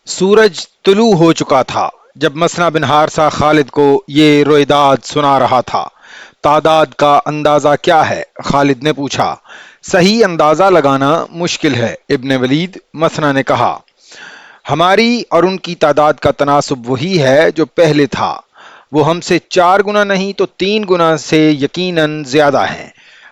سورج طلوع ہو چکا تھا جب مثنہ بن حارثہ خالد کو یہ رویداد سنا رہا تھا۔ تعداد کا اندازہ کیا ہے؟ خالد نے پوچھا۔ صحیح اندازہ لگانا مشکل ہے ابن ولید، مثنہ نے کہا۔ ہماری اور ان کی تعداد کا تناسب وہی ہے جو پہلے تھا، وہ ہم سے 4 گنا نہیں تو 3 گنا سے یقیناً زیادہ ہیں۔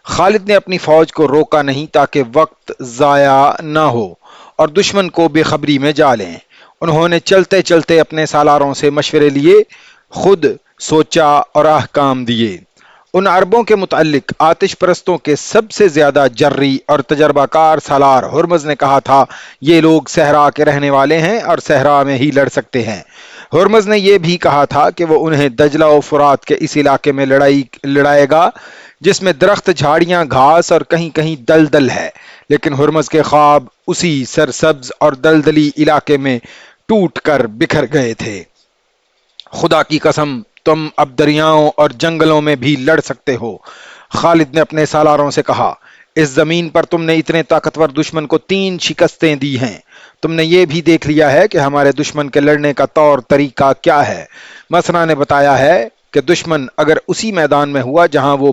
خالد نے اپنی فوج کو روکا نہیں تاکہ وقت ضائع نہ ہو اور دشمن کو بے خبری میں جا لیں۔ انہوں نے چلتے چلتے اپنے سالاروں سے مشورے لیے، خود سوچا اور احکام دیے۔ ان عربوں کے متعلق آتش پرستوں کے سب سے زیادہ جرری اور تجربہ کار سالار ہرمز نے کہا تھا، یہ لوگ صحرا کے رہنے والے ہیں اور صحرا میں ہی لڑ سکتے ہیں۔ ہرمز نے یہ بھی کہا تھا کہ وہ انہیں دجلہ و فرات کے اس علاقے میں لڑائے گا جس میں درخت، جھاڑیاں، گھاس اور کہیں کہیں دلدل ہے، لیکن ہرمز کے خواب اسی سرسبز اور دلدلی علاقے میں ٹوٹ کر بکھر گئے تھے۔ خدا کی قسم، تم اب دریاؤں اور جنگلوں میں بھی لڑ سکتے ہو، خالد نے اپنے سالاروں سے کہا۔ اس زمین پر تم نے اتنے طاقتور دشمن کو 3 شکستیں دی ہیں۔ تم نے یہ بھی دیکھ لیا ہے کہ ہمارے دشمن کے لڑنے کا طور طریقہ کیا ہے۔ مثنہ نے بتایا ہے کہ دشمن اگر اسی میدان میں ہوا جہاں وہ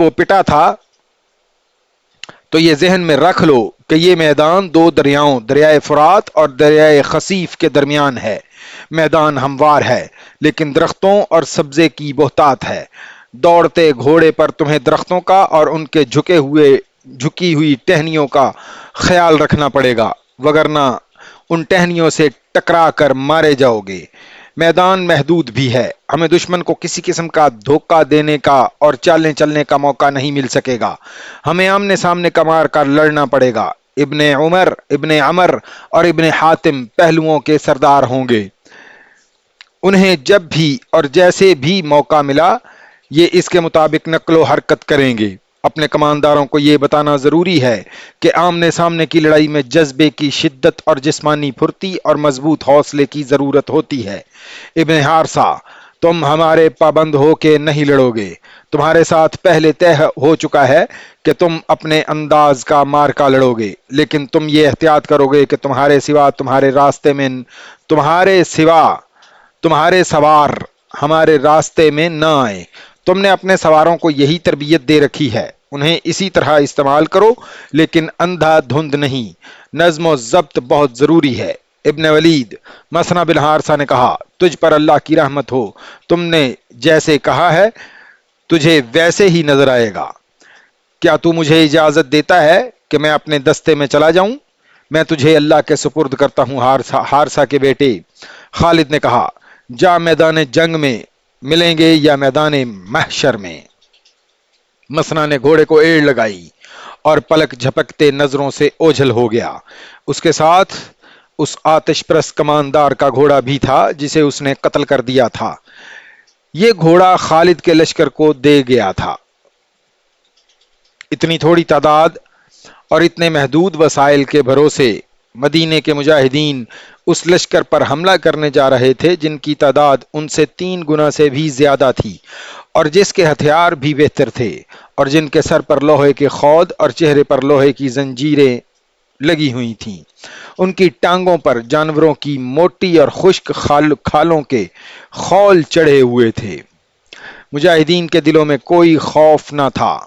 پٹا تھا تو یہ ذہن میں رکھ لو کہ یہ میدان 2 دریاؤں، دریائے فرات اور دریائے خصیف کے درمیان ہے۔ میدان ہموار ہے لیکن درختوں اور سبزے کی بہتات ہے۔ دوڑتے گھوڑے پر تمہیں درختوں کا اور ان کے جھکی ہوئی ٹہنیوں کا خیال رکھنا پڑے گا، وگرنہ ان ٹہنیوں سے ٹکرا کر مارے جاؤ گے۔ میدان محدود بھی ہے، ہمیں دشمن کو کسی قسم کا دھوکہ دینے کا اور چالیں چلنے کا موقع نہیں مل سکے گا۔ ہمیں آمنے سامنے کمار کر لڑنا پڑے گا۔ ابن عمر، ابن عمر اور ابن حاتم پہلوؤں کے سردار ہوں گے۔ انہیں جب بھی اور جیسے بھی موقع ملا یہ اس کے مطابق نقل و حرکت کریں گے۔ اپنے کمانداروں کو یہ بتانا ضروری ہے کہ آمنے سامنے کی لڑائی میں جذبے کی شدت اور جسمانی پھرتی اور مضبوط حوصلے کی ضرورت ہوتی ہے۔ ابن حارثہ، تم ہمارے پابند ہو کے نہیں لڑو گے۔ تمہارے ساتھ پہلے طے ہو چکا ہے کہ تم اپنے انداز کا مارکا لڑو گے، لیکن تم یہ احتیاط کرو گے کہ تمہارے سوار ہمارے راستے میں نہ آئے۔ تم نے اپنے سواروں کو یہی تربیت دے رکھی ہے، انہیں اسی طرح استعمال کرو، لیکن اندھا دھند نہیں۔ نظم و ضبط بہت ضروری ہے۔ ابن ولید، مثنہ بن حارثہ نے کہا، تجھ پر اللہ کی رحمت ہو، تم نے جیسے کہا ہے تجھے ویسے ہی نظر آئے گا۔ کیا تو مجھے اجازت دیتا ہے کہ میں اپنے دستے میں چلا جاؤں؟ میں تجھے اللہ کے سپرد کرتا ہوں حارثہ کے بیٹے۔ خالد نے کہا، جا میدان جنگ میں ملیں گے یا میدان محشر میں۔ مثنہ نے گھوڑے کو ایڑ لگائی اور پلک جھپکتے نظروں سے اوجھل ہو گیا۔ اس کے ساتھ اس آتش پرست کماندار کا گھوڑا بھی تھا جسے اس نے قتل کر دیا تھا۔ یہ گھوڑا خالد کے لشکر کو دے گیا تھا۔ اتنی تھوڑی تعداد اور اتنے محدود وسائل کے بھروسے مدینے کے مجاہدین اس لشکر پر حملہ کرنے جا رہے تھے جن کی تعداد ان سے 3 گنا سے بھی زیادہ تھی، اور جس کے ہتھیار بھی بہتر تھے، اور جن کے سر پر لوہے کے خود اور چہرے پر لوہے کی زنجیریں لگی ہوئی تھیں۔ ان کی ٹانگوں پر جانوروں کی موٹی اور خشک کھالوں کے خول چڑھے ہوئے تھے۔ مجاہدین کے دلوں میں کوئی خوف نہ تھا،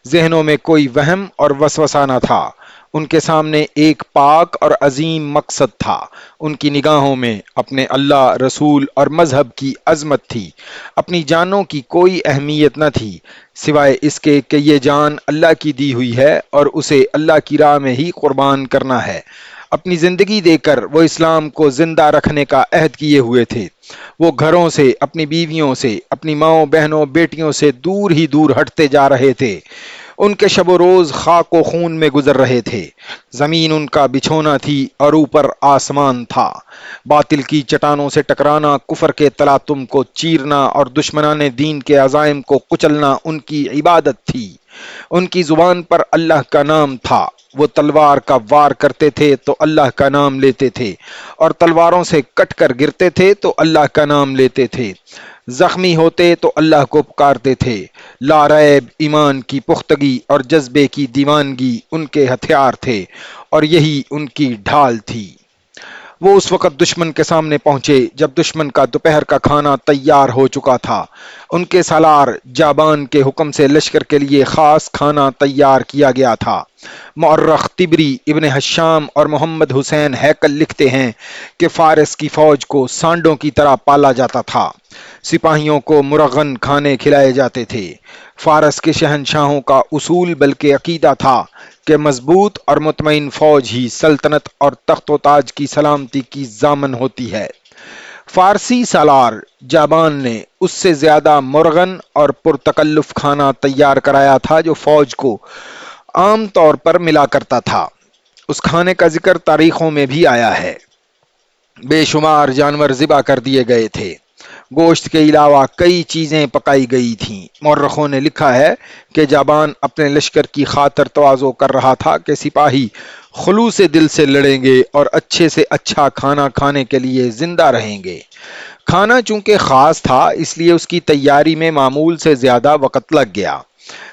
ذہنوں میں کوئی وہم اور وسوسہ نہ تھا۔ ان کے سامنے ایک پاک اور عظیم مقصد تھا۔ ان کی نگاہوں میں اپنے اللہ، رسول اور مذہب کی عظمت تھی۔ اپنی جانوں کی کوئی اہمیت نہ تھی سوائے اس کے کہ یہ جان اللہ کی دی ہوئی ہے اور اسے اللہ کی راہ میں ہی قربان کرنا ہے۔ اپنی زندگی دے کر وہ اسلام کو زندہ رکھنے کا عہد کیے ہوئے تھے۔ وہ گھروں سے، اپنی بیویوں سے، اپنی ماؤں، بہنوں، بیٹیوں سے دور ہی دور ہٹتے جا رہے تھے۔ ان کے شب و روز خاک و خون میں گزر رہے تھے۔ زمین ان کا بچھونا تھی اور اوپر آسمان تھا۔ باطل کی چٹانوں سے ٹکرانا، کفر کے تلاتم کو چیرنا اور دشمنان دین کے عزائم کو کچلنا ان کی عبادت تھی۔ ان کی زبان پر اللہ کا نام تھا وہ تلوار کا وار کرتے تھے تو اللہ کا نام لیتے تھے، اور تلواروں سے کٹ کر گرتے تھے تو اللہ کا نام لیتے تھے، زخمی ہوتے تو اللہ کو پکارتے تھے۔ لا ریب ایمان کی پختگی اور جذبے کی دیوانگی ان کے ہتھیار تھے، اور یہی ان کی ڈھال تھی۔ وہ اس وقت دشمن کے سامنے پہنچے جب دشمن کا دوپہر کا کھانا تیار ہو چکا تھا۔ ان کے سالار جابان کے حکم سے لشکر کے لیے خاص کھانا تیار کیا گیا تھا۔ مورخ طبری، ابن حشام اور محمد حسین ہیکل لکھتے ہیں کہ فارس کی فوج کو سانڈوں کی طرح پالا جاتا تھا۔ سپاہیوں کو مرغن کھانے کھلائے جاتے تھے۔ فارس کے شہنشاہوں کا اصول بلکہ عقیدہ تھا کہ مضبوط اور مطمئن فوج ہی سلطنت اور تخت و تاج کی سلامتی کی ضامن ہوتی ہے۔ فارسی سالار جابان نے اس سے زیادہ مرغن اور پرتکلف کھانا تیار کرایا تھا جو فوج کو عام طور پر ملا کرتا تھا۔ اس کھانے کا ذکر تاریخوں میں بھی آیا ہے۔ بے شمار جانور ذبح کر دیے گئے تھے۔ گوشت کے علاوہ کئی چیزیں پکائی گئی تھیں۔ مورخوں نے لکھا ہے کہ جابان اپنے لشکر کی خاطر تواضع کر رہا تھا کہ سپاہی خلوص دل سے لڑیں گے اور اچھے سے اچھا کھانا کھانے کے لیے زندہ رہیں گے۔ کھانا چونکہ خاص تھا اس لیے اس کی تیاری میں معمول سے زیادہ وقت لگ گیا۔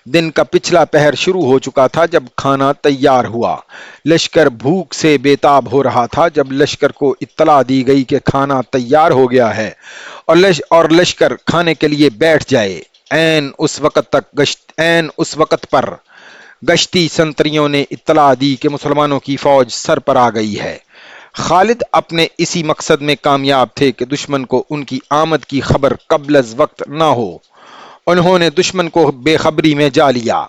دن کا پچھلا پہر شروع ہو چکا تھا جب کھانا تیار ہوا۔ لشکر بھوک سے بیتاب ہو رہا تھا جب لشکر کو اطلاع دی گئی کہ کھانا تیار ہو گیا ہے اور لشکر کھانے کے لیے بیٹھ جائے۔ عین اس وقت پر گشتی سنتریوں نے اطلاع دی کہ مسلمانوں کی فوج سر پر آ گئی ہے۔ خالد اپنے اسی مقصد میں کامیاب تھے کہ دشمن کو ان کی آمد کی خبر قبل از وقت نہ ہو۔ انہوں نے دشمن کو بے خبری میں جا لیا۔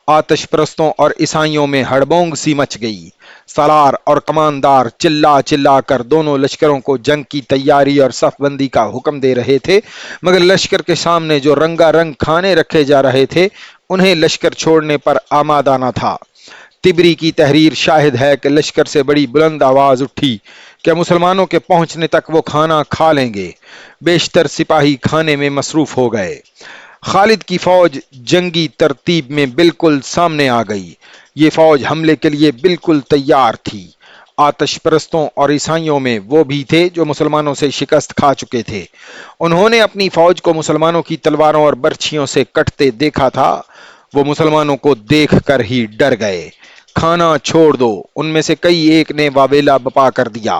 آتش پرستوں اور عیسائیوں میں ہڑبونگ سی مچ گئی۔ سالار اور کماندار چلا چلا کر دونوں لشکروں کو جنگ کی تیاری اور صف بندی کا حکم دے رہے تھے، مگر لشکر کے سامنے جو رنگا رنگ کھانے رکھے جا رہے تھے انہیں لشکر چھوڑنے پر آمادہ نہ تھا۔ طبری کی تحریر شاہد ہے کہ لشکر سے بڑی بلند آواز اٹھی کہ مسلمانوں کے پہنچنے تک وہ کھانا کھا لیں گے۔ بیشتر سپاہی کھانے میں مصروف ہو گئے۔ خالد کی فوج جنگی ترتیب میں بالکل سامنے آ گئی۔ یہ فوج حملے کے لیے بالکل تیار تھی۔ آتش پرستوں اور عیسائیوں میں وہ بھی تھے جو مسلمانوں سے شکست کھا چکے تھے۔ انہوں نے اپنی فوج کو مسلمانوں کی تلواروں اور برچھیوں سے کٹتے دیکھا تھا۔ وہ مسلمانوں کو دیکھ کر ہی ڈر گئے۔ کھانا چھوڑ دو، ان میں سے کئی ایک نے واویلا بپا کر دیا۔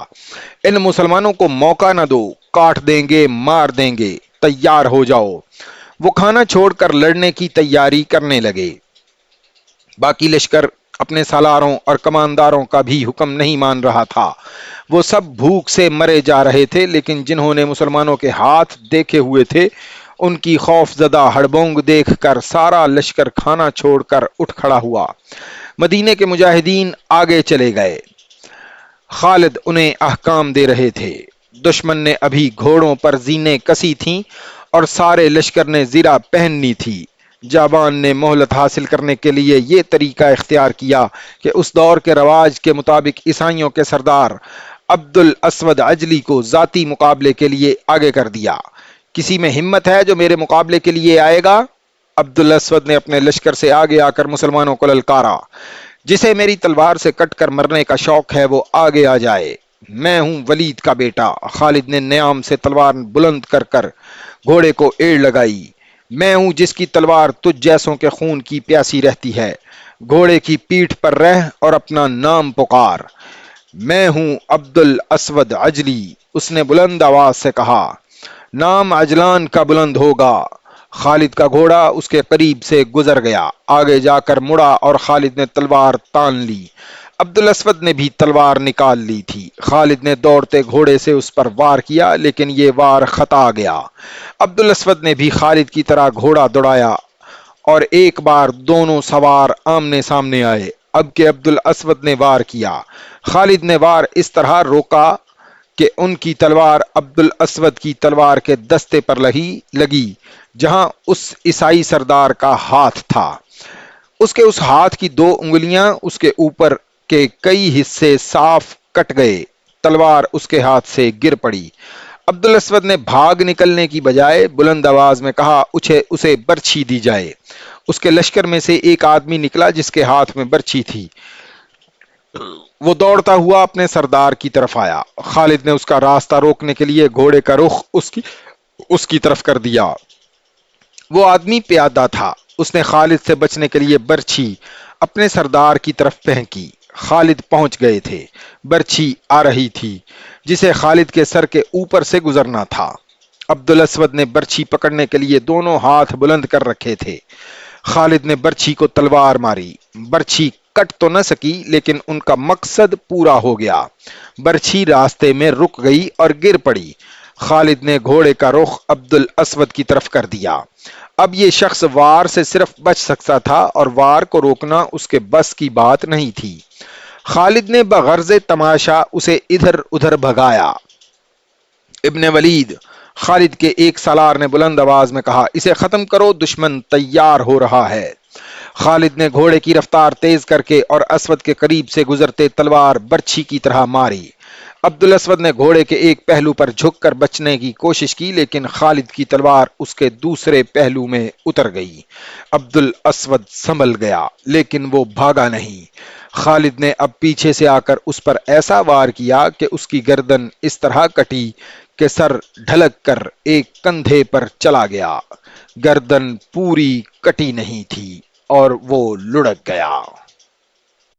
ان مسلمانوں کو موقع نہ دو، کاٹ دیں گے، مار دیں گے، تیار ہو جاؤ۔ وہ کھانا چھوڑ کر لڑنے کی تیاری کرنے لگے۔ باقی لشکر اپنے سالاروں اور کمانداروں کا بھی حکم نہیں مان رہا تھا۔ وہ سب بھوک سے مرے جا رہے تھے، لیکن جنہوں نے مسلمانوں کے ہاتھ دیکھے ہوئے تھے ان کی خوف زدہ ہڑبونگ دیکھ کر سارا لشکر کھانا چھوڑ کر اٹھ کھڑا ہوا۔ مدینے کے مجاہدین آگے چلے گئے۔ خالد انہیں احکام دے رہے تھے۔ دشمن نے ابھی گھوڑوں پر زینیں کسی تھیں اور سارے لشکر نے زرہ پہننی تھی۔ جابان نے مہلت حاصل کرنے کے لیے یہ طریقہ اختیار کیا کہ اس دور کے رواج کے مطابق عیسائیوں کے سردار عبد الاسود عجلی کو ذاتی مقابلے کے لیے آگے کر دیا۔ کسی میں ہمت ہے جو میرے مقابلے کے لیے آئے گا؟ عبد الاسود نے اپنے لشکر سے آگے آ کر مسلمانوں کو للکارا۔ جسے میری تلوار سے کٹ کر مرنے کا شوق ہے وہ آگے آ جائے۔ میں ہوں ولید کا بیٹا۔ خالد نے نیام سے تلوار بلند کر کر گھوڑے کو ایڑ لگائی۔ میں ہوں جس کی تلوار تجھ جیسوں کے خون کی پیاسی رہتی ہے۔ گھوڑے کی پیٹھ پر رہ اور اپنا نام پکار۔ میں ہوں عبد الاسود عجلی، اس نے بلند آواز سے کہا۔ نام عجلان کا بلند ہوگا۔ خالد کا گھوڑا اس کے قریب سے گزر گیا، آگے جا کر مڑا اور خالد نے تلوار تان لی۔ عبد الاسود نے بھی تلوار نکال لی تھی۔ خالد نے دوڑتے گھوڑے سے اس پر وار کیا لیکن یہ وار خطا گیا۔ عبد الاسود نے بھی خالد کی طرح گھوڑا دوڑایا اور ایک بار دونوں سوار آمنے سامنے آئے۔ اب کہ عبد الاسود نے وار کیا، خالد نے وار اس طرح روکا کہ ان کی تلوار عبد الاسود کی تلوار کے دستے پر لگی جہاں اس عیسائی سردار کا ہاتھ تھا۔ اس کے اس ہاتھ کی 2 انگلیاں اس کے اوپر کے کئی حصے صاف کٹ گئے۔ تلوار اس کے ہاتھ سے گر پڑی۔ عبد الاسود نے بھاگ نکلنے کی بجائے بلند آواز میں کہا اسے برچھی دی جائے۔ اس کے لشکر میں سے ایک آدمی نکلا جس کے ہاتھ میں برچھی تھی۔ وہ دوڑتا ہوا اپنے سردار کی طرف آیا۔ خالد نے اس کا راستہ روکنے کے لیے گھوڑے کا رخ اس کی طرف کر دیا۔ وہ آدمی پیادہ تھا۔ اس نے خالد سے بچنے کے لیے برچھی اپنے سردار کی طرف پھینکی۔ خالد پہنچ گئے تھے۔ برچھی آ رہی تھی جسے خالد کے سر کے اوپر سے گزرنا تھا۔ عبد الاسود نے برچھی پکڑنے کے لیے دونوں ہاتھ بلند کر رکھے تھے۔ خالد نے برچھی کو تلوار ماری۔ برچھی کٹ تو نہ سکی لیکن ان کا مقصد پورا ہو گیا۔ برچھی راستے میں رک گئی اور گر پڑی۔ خالد نے گھوڑے کا رخ عبد الاسود کی طرف کر دیا۔ اب یہ شخص وار سے صرف بچ سکتا تھا اور وار کو روکنا اس کے بس کی بات نہیں تھی۔ خالد نے بغرض تماشا اسے ادھر ادھر بھگایا۔ ابن ولید، خالد کے ایک سالار نے بلند آواز میں کہا، اسے ختم کرو، دشمن تیار ہو رہا ہے۔ خالد نے گھوڑے کی رفتار تیز کر کے اور اسود کے قریب سے گزرتے تلوار برچھی کی طرح ماری۔ عبد الاسود نے گھوڑے کے ایک پہلو پر جھک کر بچنے کی کوشش کی لیکن خالد کی تلوار اس کے دوسرے پہلو میں اتر گئی۔ عبد الاسود سنبھل گیا لیکن وہ بھاگا نہیں۔ خالد نے اب پیچھے سے آ کر اس پر ایسا وار کیا کہ اس کی گردن اس طرح کٹی کہ سر ڈھلک کر ایک کندھے پر چلا گیا۔ گردن پوری کٹی نہیں تھی اور وہ لڑک گیا۔